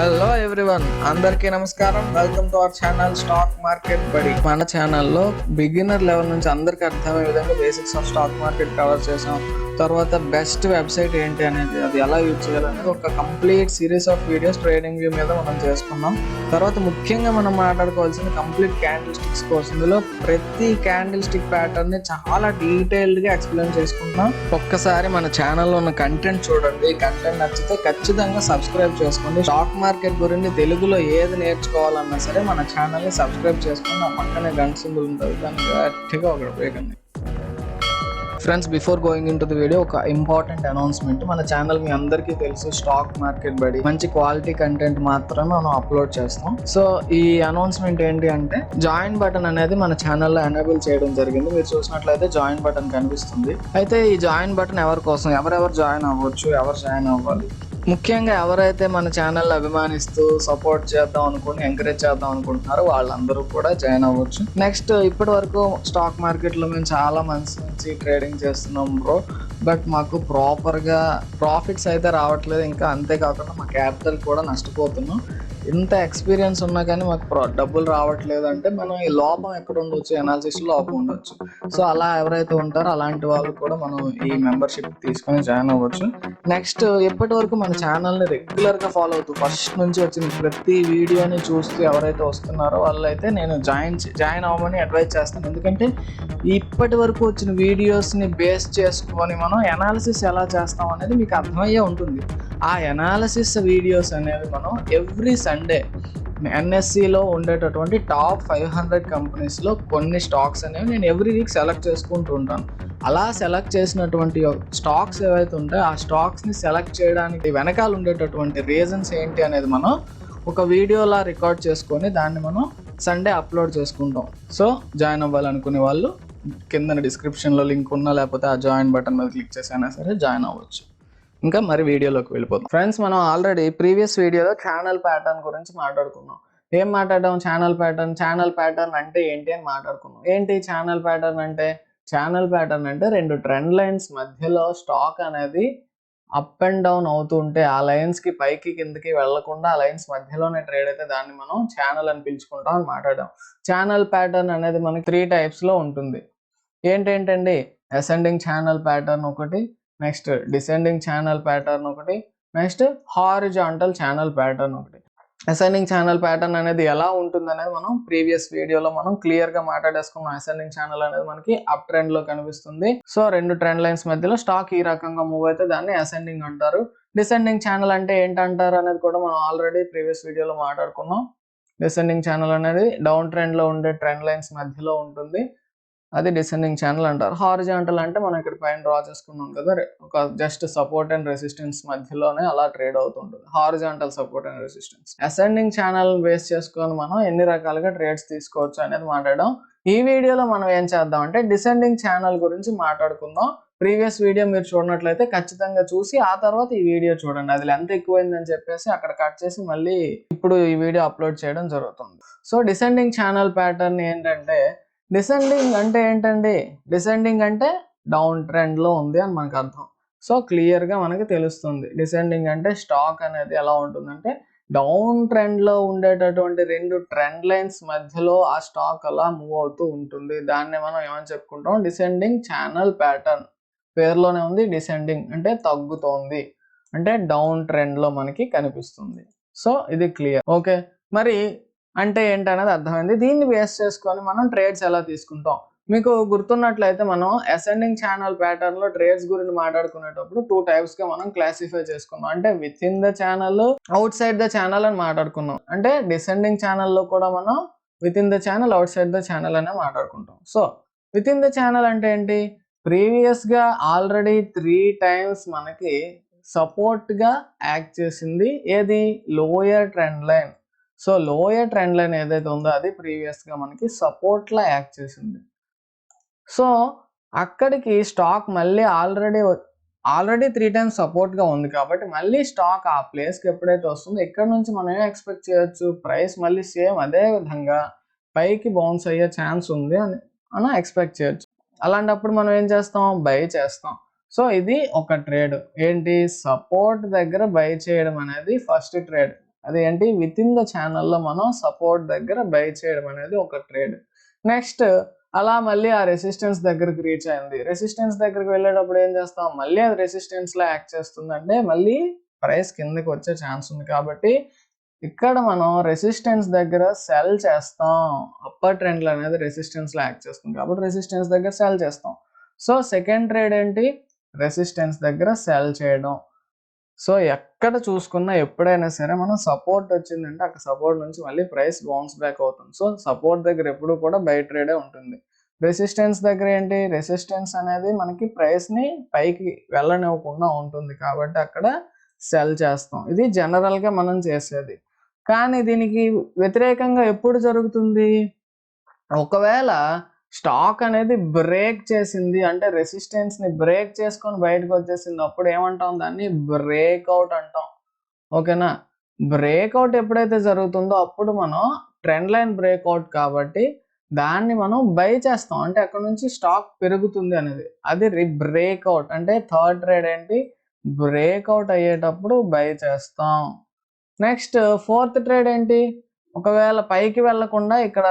Hello everyone, అందరికీ నమస్కారం. Welcome to our channel stock market బడి. మన ఛానల్లో బిగినర్ లెవెల్ నుంచి అందరికీ అర్థమయ్యే విధంగా basics of stock market cover చేసాం. తర్వాత బెస్ట్ వెబ్సైట్ ఏంటి అనేది, అది ఎలా యూజ్ చేయాలనేది ఒక complete series of videos trading view మీద మనం చేసుకున్నాం. తర్వాత ముఖ్యంగా మనం మాట్లాడుకోవాల్సిన కంప్లీట్ క్యాండిల్ స్టిక్స్ కోర్స్. ఇందులో ప్రతి క్యాండిల్ స్టిక్ ప్యాటర్న్ ని చాలా డీటెయిల్డ్ గా ఎక్స్ప్లెయిన్ చేసుకుంటాం. ఒక్కసారి మన ఛానల్లో ఉన్న కంటెంట్ చూడండి. కంటెంట్ నచ్చితే ఖచ్చితంగా సబ్స్క్రైబ్ చేసుకోండి. స్టాక్ మార్కెట్ గురించి తెలుగులో ఏది నేర్చుకోవాలన్నా సరే మన ఛానల్ని సబ్స్క్రైబ్ చేసుకుని ఆ పక్కనే గంట సింబల్ ఉంటుంది, దాన్ని గట్టిగా ఒకటి వేయకండి. Friends, before going in to the video ఒక ఇంపార్టెంట్ అనౌన్స్మెంట్. మన ఛానల్ మీ అందరికీ తెలుసు, స్టాక్ మార్కెట్ బడి మంచి క్వాలిటీ కంటెంట్ మాత్రమే మనం అప్లోడ్ చేస్తాం. సో ఈ అనౌన్స్మెంట్ ఏంటి అంటే, జాయిన్ బటన్ అనేది మన ఛానల్లో ఎనేబుల్ చేయడం జరిగింది. మీరు చూసినట్లయితే జాయిన్ బటన్ కనిపిస్తుంది. అయితే ఈ జాయిన్ బటన్ ఎవరి కోసం, ఎవరెవరు జాయిన్ అవ్వచ్చు, ఎవరు జాయిన్ అవ్వాలి, ముఖ్యంగా ఎవరైతే మన ఛానల్ అభిమానిస్తూ సపోర్ట్ చేద్దాం అనుకుని ఎంకరేజ్ చేద్దాం అనుకుంటున్నారో వాళ్ళందరూ కూడా జాయిన్ అవ్వచ్చు. నెక్స్ట్, ఇప్పటి వరకు స్టాక్ మార్కెట్లో మేము చాలా మంత్స్ నుంచి ట్రేడింగ్ చేస్తున్నాం బ్రో, బట్ మాకు ప్రాపర్గా ప్రాఫిట్స్ అయితే రావట్లేదు. ఇంకా అంతేకాకుండా మా క్యాపిటల్ కూడా నష్టపోతున్నాం. ఇంత ఎక్స్పీరియన్స్ ఉన్నా కానీ మాకు డబ్బులు రావట్లేదు అంటే మనం ఈ లోపం ఎక్కడ ఉండొచ్చు, అనాలిసిస్ లోపం ఉండొచ్చు. సో అలా ఎవరైతే ఉంటారో అలాంటి వాళ్ళు కూడా మనం ఈ మెంబర్షిప్ తీసుకొని జాయిన్ అవ్వచ్చు. నెక్స్ట్, ఇప్పటి వరకు మన ఛానల్ని రెగ్యులర్గా ఫాలో అవుతూ ఫస్ట్ నుంచి వచ్చిన ప్రతి వీడియోని చూస్తూ ఎవరైతే వస్తున్నారో వాళ్ళైతే నేను జాయిన్ అవ్వమని అడ్వైజ్ చేస్తాను. ఎందుకంటే ఇప్పటి వరకు వచ్చిన వీడియోస్ని బేస్ చేసుకొని మనం అనాలిసిస్ ఎలా చేస్తాం అనేది మీకు అర్థమయ్యే ఉంటుంది. ఆ అనాలిసిస్ వీడియోస్ అనేవి మనం ఎవ్రీ సండే ఎన్ఎస్సిలో ఉండేటటువంటి టాప్ 500 కంపెనీస్లో కొన్ని స్టాక్స్ అనేవి నేను ఎవ్రీ వీక్ సెలెక్ట్ చేసుకుంటూ ఉంటాను. అలా సెలెక్ట్ చేసినటువంటి స్టాక్స్ ఏవైతే ఉంటాయో ఆ స్టాక్స్ని సెలెక్ట్ చేయడానికి వెనకాల ఉండేటటువంటి రీజన్స్ ఏంటి అనేది మనం ఒక వీడియోలా రికార్డ్ చేసుకొని దాన్ని మనం సండే అప్లోడ్ చేసుకుంటాం. సో జాయిన్ అవ్వాలనుకునే వాళ్ళు కింద డిస్క్రిప్షన్లో లింక్ ఉన్నా లేకపోతే ఆ జాయిన్ బటన్ మీద క్లిక్ చేసైనా సరే జాయిన్ అవ్వచ్చు. ఇంకా మరి వీడియోలోకి వెళ్ళిపోతాం. ఫ్రెండ్స్, మనం ఆల్రెడీ ప్రీవియస్ వీడియోలో ఛానల్ ప్యాటర్న్ గురించి మాట్లాడుకున్నాం. ఏం మాట్లాడడం, ఛానల్ ప్యాటర్న్ అంటే ఏంటి అని మాట్లాడుకున్నాం. ఏంటి ఛానల్ ప్యాటర్న్ అంటే? ఛానల్ ప్యాటర్న్ అంటే రెండు ట్రెండ్ లైన్స్ మధ్యలో స్టాక్ అనేది అప్ అండ్ డౌన్ అవుతూ ఉంటే ఆ లైన్స్కి పైకి కిందకి వెళ్లకుండా ఆ లైన్స్ మధ్యలోనే ట్రేడ్ అయితే దాన్ని మనం ఛానల్ అని పిలుచుకుంటాం అని మాట్లాడాం. ఛానల్ ప్యాటర్న్ అనేది మనకి 3 టైప్స్లో ఉంటుంది. ఏంటండి? అసెండింగ్ ఛానల్ ప్యాటర్న్ ఒకటి, నెక్స్ట్ డిసెండింగ్ ఛానల్ ప్యాటర్న్ ఒకటి, నెక్స్ట్ హారిజాంటల్ ఛానల్ ప్యాటర్న్ ఒకటి. అసెండింగ్ ఛానల్ ప్యాటర్న్ అనేది ఎలా ఉంటుంది అనేది మనం ప్రీవియస్ వీడియోలో మనం క్లియర్ గా మాట్లాడేసుకున్నాం. అసెండింగ్ ఛానల్ అనేది మనకి అప్ ట్రెండ్ లో కనిపిస్తుంది. సో రెండు ట్రెండ్ లైన్స్ మధ్యలో స్టాక్ ఈ రకంగా మూవ్ అయితే దాన్ని అసెండింగ్ అంటారు. డిసెండింగ్ ఛానల్ అంటే ఏంటంటారు అనేది కూడా మనం ఆల్రెడీ ప్రీవియస్ వీడియోలో మాట్లాడుకున్నాం. డిసెండింగ్ ఛానల్ అనేది డౌన్ ట్రెండ్ లో ఉండే ట్రెండ్ లైన్స్ మధ్యలో ఉంటుంది, అది డిసెండింగ్ ఛానల్ అంటారు. హారిజాంటల్ అంటే మనం ఇక్కడ పైన డ్రా చేసుకున్నాం కదా, ఒక జస్ట్ సపోర్ట్ అండ్ రెసిస్టెన్స్ మధ్యలోనే అలా ట్రేడ్ అవుతుంటుంది. Horizontal support and resistance. Ascending channel base చేసుకొని మనం ఎన్ని రకాలుగా ట్రేడ్స్ తీసుకోవచ్చు అనేది మాట్లాడడం. ఈ వీడియోలో మనం ఏం చేద్దాం అంటే డిసెండింగ్ ఛానల్ గురించి మాట్లాడుకుందాం. ప్రీవియస్ వీడియో మీరు చూడనట్లయితే ఖచ్చితంగా చూసి ఆ తర్వాత ఈ వీడియో చూడండి. అది లెంత్ ఎక్కువైందని చెప్పేసి అక్కడ కట్ చేసి మళ్ళీ ఇప్పుడు ఈ వీడియో అప్లోడ్ చేయడం జరుగుతుంది. సో డిసెండింగ్ ఛానల్ ప్యాటర్న్ ఏంటంటే, డిసెండింగ్ అంటే ఏంటండి? డిసెండింగ్ అంటే డౌన్ ట్రెండ్ లో ఉంది అని మనకు అర్థం. సో క్లియర్ గా మనకి తెలుస్తుంది. డిసెండింగ్ అంటే స్టాక్ అనేది ఎలా ఉంటుందంటే డౌన్ ట్రెండ్ లో ఉండేటటువంటి రెండు ట్రెండ్ లైన్స్ మధ్యలో ఆ స్టాక్ అలా మూవ్ అవుతూ ఉంటుంది. దాన్ని మనం ఏమని చెప్పుకుంటాం? Descending channel pattern. పేరులోనే ఉంది, డిసెండింగ్ అంటే తగ్గుతోంది, అంటే డౌన్ ట్రెండ్ లో మనకి కనిపిస్తుంది. సో ఇది క్లియర్. ఓకే, మరి అంటే ఏంటనేది అర్థమైంది. దీన్ని బేస్ చేసుకొని మనం ట్రేడ్స్ ఎలా తీసుకుంటాం? మీకు గుర్తున్నట్లయితే మనం అసెండింగ్ ఛానల్ ప్యాటర్న్ లో ట్రేడ్స్ గురించి మాట్లాడుకునేటప్పుడు 2 టైప్స్ గా మనం క్లాసిఫై చేసుకున్నాం. అంటే with in the channel, out side the channel అని మాట్లాడుకున్నాం. అంటే డిసెండింగ్ ఛానల్లో కూడా మనం with in the channel, out side the channel అనే మాట్లాడుకుంటాం. So with in the channel అంటే ఏంటి? ప్రీవియస్ గా ఆల్రెడీ 3 టైమ్స్ మనకి సపోర్ట్ గా యాక్ట్ చేసింది ఏది? Lower trend line. So lower trend line ఏదైతే ఉందో అది ప్రీవియస్ గా మనకి సపోర్ట్ లా యాక్ట్ చేసింది. సో అక్కడికి స్టాక్ మళ్ళీ ఆల్రెడీ 3 టైమ్స్ సపోర్ట్ గా ఉంది కాబట్టి మళ్ళీ స్టాక్ ఆ ప్లేస్ కి ఎప్పుడైతే వస్తుందో ఇక్కడ నుంచి మనం ఏం ఎక్స్పెక్ట్ చేయొచ్చు? ప్రైస్ మళ్ళీ సేమ్ అదే విధంగా పైకి బౌన్స్ అయ్యే ఛాన్స్ ఉంది అని ఎక్స్పెక్ట్ చేయొచ్చు. అలాంటప్పుడు మనం ఏం చేస్తాం? బై చేస్తాం. సో ఇది ఒక ట్రేడ్. ఏంటి? సపోర్ట్ దగ్గర బై చేయడం అనేది ఫస్ట్ ట్రేడ్. అదేంటి, విత్ ఇన్ ద ఛానల్లో మనం సపోర్ట్ దగ్గర బై చేయడం అనేది ఒక ట్రేడ్. నెక్స్ట్ అలా మళ్ళీ ఆ రెసిస్టెన్స్ దగ్గరికి రీచ్ అయింది. రెసిస్టెన్స్ దగ్గరికి వెళ్ళేటప్పుడు ఏం చేస్తాం, మళ్ళీ అది రెసిస్టెన్స్ లా యాక్ట్ చేస్తుంది, అంటే మళ్ళీ ప్రైస్ కిందకి వచ్చే ఛాన్స్ ఉంది. కాబట్టి ఇక్కడ మనం రెసిస్టెన్స్ దగ్గర సెల్ చేస్తాం. అప్పర్ ట్రెండ్ అనేది రెసిస్టెన్స్ లా యాక్ట్ చేస్తుంది కాబట్టి రెసిస్టెన్స్ దగ్గర సెల్ చేస్తాం. సో సెకండ్ ట్రేడ్ ఏంటి, రెసిస్టెన్స్ దగ్గర సెల్ చేయడం. సో ఎక్కడ చూసుకున్నా ఎప్పుడైనా సరే మనం సపోర్ట్ వచ్చిందంటే అక్కడ సపోర్ట్ నుంచి మళ్ళీ ప్రైస్ బౌన్స్ బ్యాక్ అవుతుంది. సో సపోర్ట్ దగ్గర ఎప్పుడు కూడా బై ట్రేడే ఉంటుంది. రెసిస్టెన్స్ దగ్గర ఏంటి, రెసిస్టెన్స్ అనేది మనకి ప్రైస్ని పైకి వెళ్ళనివ్వకుండా ఉంటుంది కాబట్టి అక్కడ సెల్ చేస్తాం. ఇది జనరల్గా మనం చేసేది. కానీ దీనికి వ్యతిరేకంగా ఎప్పుడు జరుగుతుంది, ఒకవేళ స్టాక్ అనేది బ్రేక్ చేసింది, అంటే రెసిస్టెన్స్ ని బ్రేక్ చేసుకొని బయటకు వచ్చేసింది, అప్పుడు ఏమంటాం, దాన్ని బ్రేక్అవుట్ అంటాం. ఓకేనా, బ్రేక్అవుట్ ఎప్పుడైతే జరుగుతుందో అప్పుడు మనం ట్రెండ్ లైన్ బ్రేక్అవుట్ కాబట్టి దాన్ని మనం బై చేస్తాం, అంటే అక్కడ నుంచి స్టాక్ పెరుగుతుంది అనేది. అది బ్రేక్అవుట్ అంటే థర్డ్ ట్రేడ్ ఏంటి, బ్రేక్అవుట్ అయ్యేటప్పుడు బై చేస్తాం. నెక్స్ట్ ఫోర్త్ ట్రేడ్ ఏంటి, ఒకవేళ పైకి వెళ్లకుండా ఇక్కడ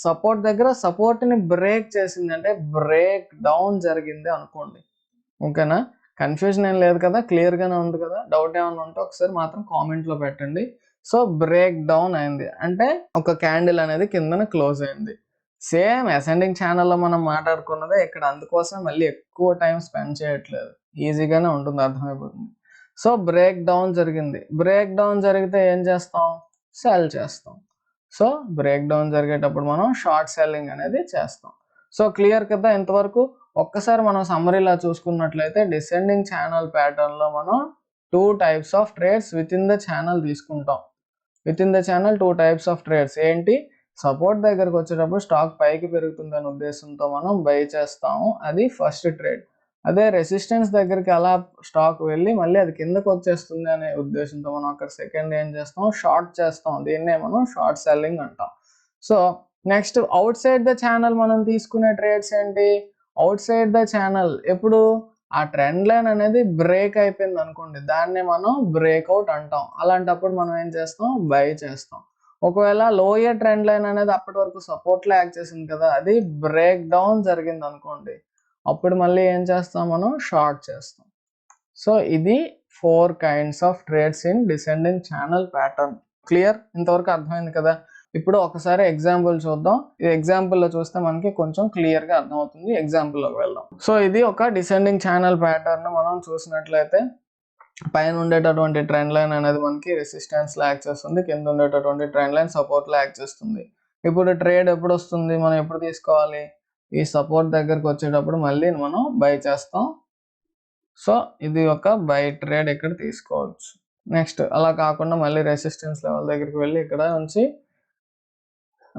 సపోర్ట్ దగ్గర సపోర్ట్ ని బ్రేక్ చేసింది, అంటే బ్రేక్ డౌన్ జరిగింది అనుకోండి. ఓకేనా, కన్ఫ్యూజన్ ఏం లేదు కదా, క్లియర్ గానే ఉంది కదా, డౌట్ ఏమైనా ఉంటే ఒకసారి మాత్రం కామెంట్ లో పెట్టండి. సో బ్రేక్ డౌన్ అయింది అంటే ఒక క్యాండిల్ అనేది కిందన క్లోజ్ అయింది. సేమ్ అసెండింగ్ ఛానల్లో మనం మాట్లాడుకున్నదే ఇక్కడ, అందుకోసం మళ్ళీ ఎక్కువ టైం స్పెండ్ చేయట్లేదు, ఈజీగానే ఉంటుంది, అర్థమైపోతుంది. సో బ్రేక్ డౌన్ జరిగింది, బ్రేక్ డౌన్ జరిగితే ఏం చేస్తాం, సెల్ చేస్తాం. సో బ్రేక్ డౌన్ జరిగేటప్పుడు మనం షార్ట్ సెల్లింగ్ అనేది చేస్తాం. సో క్లియర్ కదా ఇంతవరకు. ఒక్కసారి మనం సమ్మరీలా చూసుకున్నట్లయితే డిసెండింగ్ ఛానల్ ప్యాటర్న్లో మనం 2 types of trades within the channel తీసుకుంటాం. Within the channel 2 types of trades ఏంటి, సపోర్ట్ దగ్గరకు వచ్చేటప్పుడు స్టాక్ పైకి పెరుగుతుందనే ఉద్దేశంతో మనం బై చేస్తాము, అది ఫస్ట్ ట్రేడ్. అదే రెసిస్టెన్స్ దగ్గరికి అలా స్టాక్ వెళ్ళి మళ్ళీ అది కిందకు వచ్చేస్తుంది అనే ఉద్దేశంతో మనం అక్కడ సెకండ్ ఏం చేస్తాం, షార్ట్ చేస్తాం, దీన్నే మనం షార్ట్ సెల్లింగ్ అంటాం. So next out side the channel మనం తీసుకునే ట్రేడ్స్ ఏంటి, అవుట్ సైడ్ ద ఛానల్ ఎప్పుడు ఆ ట్రెండ్ లైన్ అనేది బ్రేక్ అయిపోయింది అనుకోండి, దాన్నే మనం బ్రేక్అవుట్ అంటాం. అలాంటప్పుడు మనం ఏం చేస్తాం, బై చేస్తాం. ఒకవేళ లోయర్ ట్రెండ్ లైన్ అనేది అప్పటి వరకు సపోర్ట్ లో యాక్ట్ చేసింది కదా, అది బ్రేక్ డౌన్ జరిగింది అనుకోండి, అప్పుడు మళ్ళీ ఏం చేస్తాం, మనం షార్ట్ చేస్తాం. సో ఇది 4 kinds of trades in descending channel pattern. Clear, ఇంతవరకు అర్థమైంది కదా. ఇప్పుడు ఒకసారి ఎగ్జాంపుల్ చూద్దాం. ఈ ఎగ్జాంపుల్లో చూస్తే మనకి కొంచెం క్లియర్గా అర్థమవుతుంది. ఎగ్జాంపుల్లోకి వెళ్దాం. సో ఇది ఒక డిసెండింగ్ ఛానల్ ప్యాటర్న్ మనం చూసినట్లయితే పైన ఉండేటటువంటి ట్రెండ్ లైన్ అనేది మనకి రెసిస్టెన్స్ లా యాక్ట్ చేస్తుంది, కింద ఉండేటటువంటి ట్రెండ్ లైన్ సపోర్ట్ లా యాక్ట్ చేస్తుంది. ఇప్పుడు ట్రేడ్ ఎప్పుడు వస్తుంది, మనం ఎప్పుడు తీసుకోవాలి, ఈ సపోర్ట్ దగ్గరకు వచ్చేటప్పుడు మళ్ళీ మనం బై చేస్తాం. సో ఇది ఒక బై ట్రేడ్ ఇక్కడ తీసుకోవచ్చు. నెక్స్ట్ అలా కాకుండా మళ్ళీ రెసిస్టెన్స్ లెవెల్ దగ్గరికి వెళ్ళి ఇక్కడ నుంచి,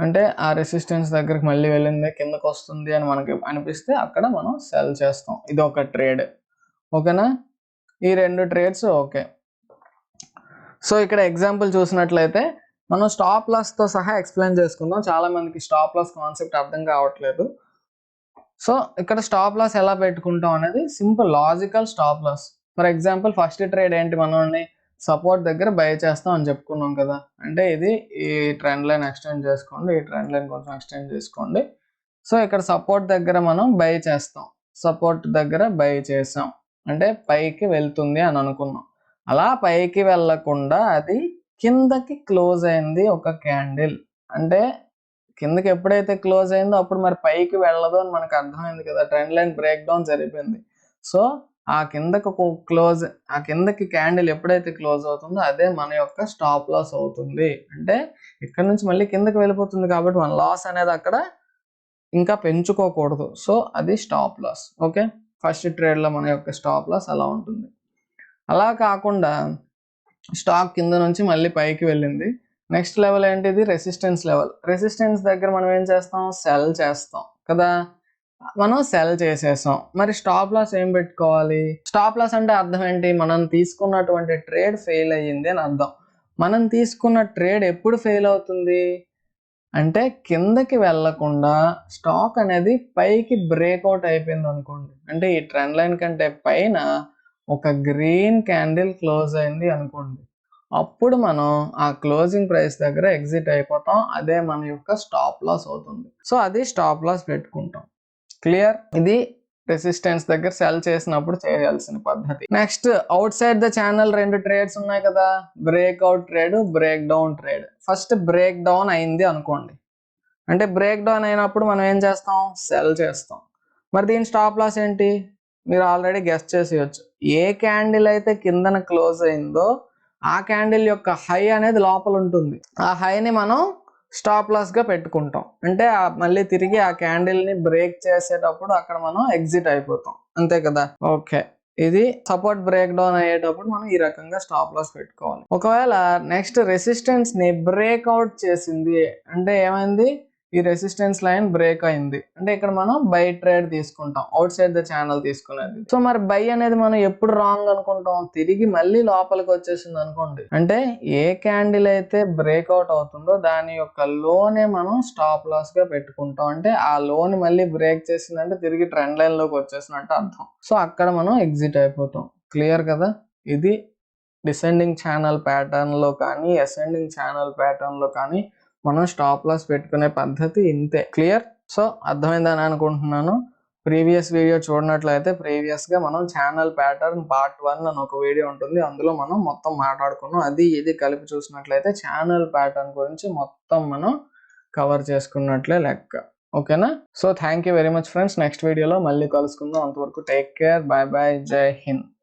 అంటే ఆ రెసిస్టెన్స్ దగ్గరికి మళ్ళీ వెళ్ళింది కిందకు వస్తుంది అని మనకి అనిపిస్తే అక్కడ మనం సెల్ చేస్తాం. ఇది ఒక ట్రేడ్. ఓకేనా, ఈ 2 ట్రేడ్స్ ఓకే. సో ఇక్కడ ఎగ్జాంపుల్ చూసినట్లయితే మనం స్టాప్ లాస్తో సహా ఎక్స్ప్లెయిన్ చేసుకుందాం. చాలా మందికి స్టాప్ లాస్ కాన్సెప్ట్ అర్థం కావట్లేదు. సో ఇక్కడ స్టాప్ లాస్ ఎలా పెట్టుకుంటాం అనేది simple logical stop loss. For example first trade ఏంటి, మనల్ని సపోర్ట్ దగ్గర బై చేస్తాం అని చెప్పుకున్నాం కదా, అంటే ఇది ఈ ట్రెండ్ లైన్ ఎక్స్టెండ్ చేసుకోండి, ఈ ట్రెండ్ లైన్ కొంచెం ఎక్స్టెండ్ చేసుకోండి. సో ఇక్కడ సపోర్ట్ దగ్గర మనం బై చేస్తాం, సపోర్ట్ దగ్గర బై చేసాం అంటే పైకి వెళ్తుంది అని అనుకున్నాం. అలా పైకి వెళ్ళకుండా అది కిందకి క్లోజ్ అయింది ఒక క్యాండిల్, అంటే కిందకి ఎప్పుడైతే క్లోజ్ అయిందో అప్పుడు మరి పైకి వెళ్ళదు అని మనకు అర్థమైంది కదా, ట్రెండ్ లైన్ బ్రేక్ డౌన్ జరిగిపోయింది. సో ఆ కిందకి క్యాండిల్ ఎప్పుడైతే క్లోజ్ అవుతుందో అదే మన యొక్క స్టాప్ లాస్ అవుతుంది. అంటే ఇక్కడ నుంచి మళ్ళీ కిందకి వెళ్ళిపోతుంది కాబట్టి మన లాస్ అనేది అక్కడ ఇంకా పెంచుకోకూడదు. సో అది స్టాప్ లాస్. ఓకే, ఫస్ట్ ట్రేడ్లో మన యొక్క స్టాప్ లాస్ అలా ఉంటుంది. అలా కాకుండా స్టాక్ కింద నుంచి మళ్ళీ పైకి వెళ్ళింది, నెక్స్ట్ లెవెల్ ఏంటిది, రెసిస్టెన్స్ లెవెల్. రెసిస్టెన్స్ దగ్గర మనం ఏం చేస్తాం, సెల్ చేస్తాం కదా, మనం సెల్ చేసేసాం. మరి స్టాప్ లాస్ ఏం పెట్టుకోవాలి, స్టాప్ లాస్ అంటే అర్థం ఏంటి, మనం తీసుకున్నటువంటి ట్రేడ్ ఫెయిల్ అయ్యింది అని అర్థం. మనం తీసుకున్న ట్రేడ్ ఎప్పుడు ఫెయిల్ అవుతుంది అంటే కిందకి వెళ్లకుండా స్టాక్ అనేది పైకి బ్రేక్అవుట్ అయిపోయింది అనుకోండి, అంటే ఈ ట్రెండ్ లైన్ కంటే పైన ఒక గ్రీన్ క్యాండిల్ క్లోజ్ అయింది అనుకోండి, అప్పుడు మనం ఆ క్లోజింగ్ ప్రైస్ దగ్గర ఎగ్జిట్ అయిపోతాం. అదే మన యొక్క స్టాప్ లాస్ అవుతుంది. సో అది స్టాప్ లాస్ పెట్టుకుంటాం. క్లియర్? ఇది రెసిస్టెన్స్ దగ్గర సెల్ చేసినప్పుడు చేయాల్సిన పద్ధతి. Next out side the channel 2 trades ఉన్నాయి కదా, breakout trade, break down trade. First break down అయింది అనుకోండి, అంటే బ్రేక్ డౌన్ అయినప్పుడు మనం ఏం చేస్తాం, సెల్ చేస్తాం. మరి దీని స్టాప్ లాస్ ఏంటి, మీరు ఆల్రెడీ గెస్ చేసేయచ్చు. ఏ క్యాండిల్ అయితే కిందన క్లోజ్ అయిందో ఆ క్యాండిల్ యొక్క హై అనేది లోపల ఉంటుంది. ఆ హైని మనం స్టాప్ లాస్ గా పెట్టుకుంటాం. అంటే మళ్ళీ తిరిగి ఆ క్యాండిల్ ని బ్రేక్ చేసేటప్పుడు అక్కడ మనం ఎగ్జిట్ అయిపోతాం, అంతే కదా. ఓకే, ఇది సపోర్ట్ బ్రేక్ డౌన్ అయ్యేటప్పుడు మనం ఈ రకంగా స్టాప్ లాస్ పెట్టుకోవాలి. ఒకవేళ నెక్స్ట్ రెసిస్టెన్స్ ని బ్రేక్అవుట్ చేసింది అంటే ఏమైంది, ఈ రెసిస్టెన్స్ లైన్ బ్రేక్ అయింది అంటే ఇక్కడ మనం బై ట్రేడ్ తీసుకుంటాం, అవుట్ సైడ్ ద ఛానల్ తీసుకునేది. సో మరి బై అనేది మనం ఎప్పుడు రాంగ్ అనుకుంటాం, తిరిగి మళ్ళీ లోపలికి వచ్చేసింది అనుకోండి, అంటే ఏ క్యాండిల్ అయితే బ్రేక్అవుట్ అవుతుందో దాని యొక్క లోనే మనం స్టాప్ లాస్ గా పెట్టుకుంటాం. అంటే ఆ లోన్ మళ్ళీ బ్రేక్ చేసిందంటే తిరిగి ట్రెండ్ లైన్ లోకి వచ్చేసినట్టు అర్థం. సో అక్కడ మనం ఎగ్జిట్ అయిపోతాం. క్లియర్ కదా. ఇది డిసెండింగ్ ఛానల్ ప్యాటర్న్ లో కానీ అసెండింగ్ ఛానల్ ప్యాటర్న్ లో కానీ మనం స్టాప్ లాస్ పెట్టుకునే పద్ధతి ఇంతే. క్లియర్? సో అర్థమైందని అనుకుంటున్నాను. ప్రీవియస్ వీడియో చూడనట్లయితే ప్రీవియస్ గా మనం ఛానల్ ప్యాటర్న్ పార్ట్ 1 అని ఒక వీడియో ఉంటుంది, అందులో మనం మొత్తం మాట్లాడుకున్నాం. అది ఇది కలిపి చూసినట్లయితే ఛానల్ ప్యాటర్న్ గురించి మొత్తం మనం కవర్ చేసుకున్నట్లే లెక్క. ఓకేనా? So thank you very much friends. Next వీడియోలో మళ్ళీ కలుసుకుందాం. అంతవరకు టేక్ కేర్, బాయ్ బాయ్, జై హింద్.